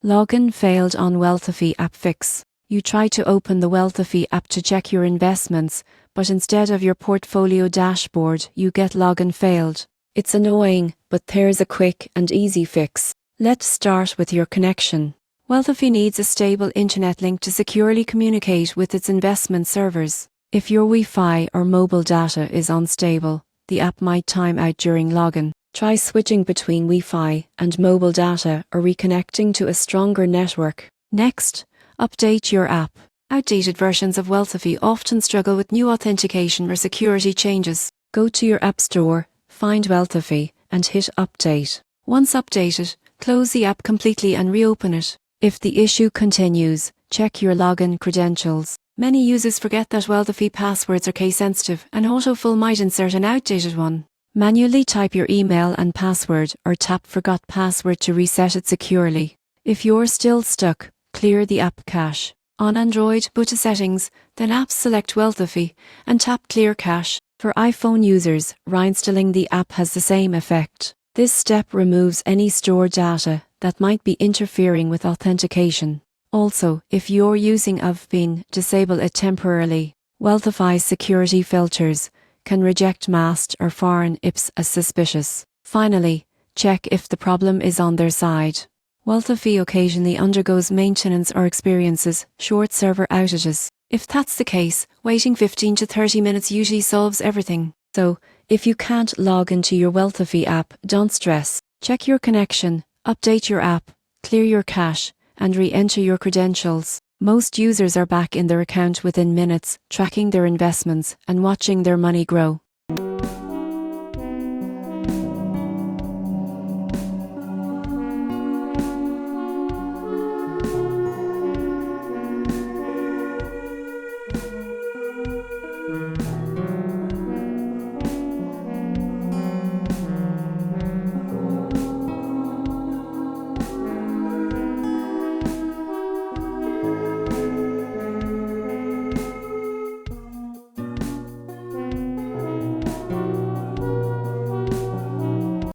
Login failed on Wealthify App Fix. You try to open the Wealthify app to check your investments, but instead of your portfolio dashboard, you get login failed. It's annoying, but there's a quick and easy fix. Let's start with your connection. Wealthify needs a stable internet link to securely communicate with its investment servers. If your Wi-Fi or mobile data is unstable, the app might time out during login. Try switching between Wi-Fi and mobile data or reconnecting to a stronger network. Next, update your app. Outdated versions of Wealthify often struggle with new authentication or security changes. Go to your app store, find Wealthify, and hit update. Once updated, close the app completely and reopen it. If the issue continues, check your login credentials. Many users forget that Wealthify passwords are case sensitive and autofill might insert an outdated one. Manually type your email and password or tap Forgot Password to reset it securely. If you're still stuck, clear the app cache. On Android, go to Settings, then Apps, select Wealthify and tap Clear Cache. For iPhone users, reinstalling the app has the same effect. This step removes any stored data that might be interfering with authentication. Also, if you're using AVPN, disable it temporarily. Wealthify's security filters can reject masked or foreign IPs as suspicious. Finally, check if the problem is on their side. Wealthify occasionally undergoes maintenance or experiences short server outages. If that's the case, waiting 15 to 30 minutes usually solves everything. So, if you can't log into your Wealthify app, don't stress. Check your connection, update your app, clear your cache, and re-enter your credentials. Most users are back in their account within minutes, tracking their investments and watching their money grow.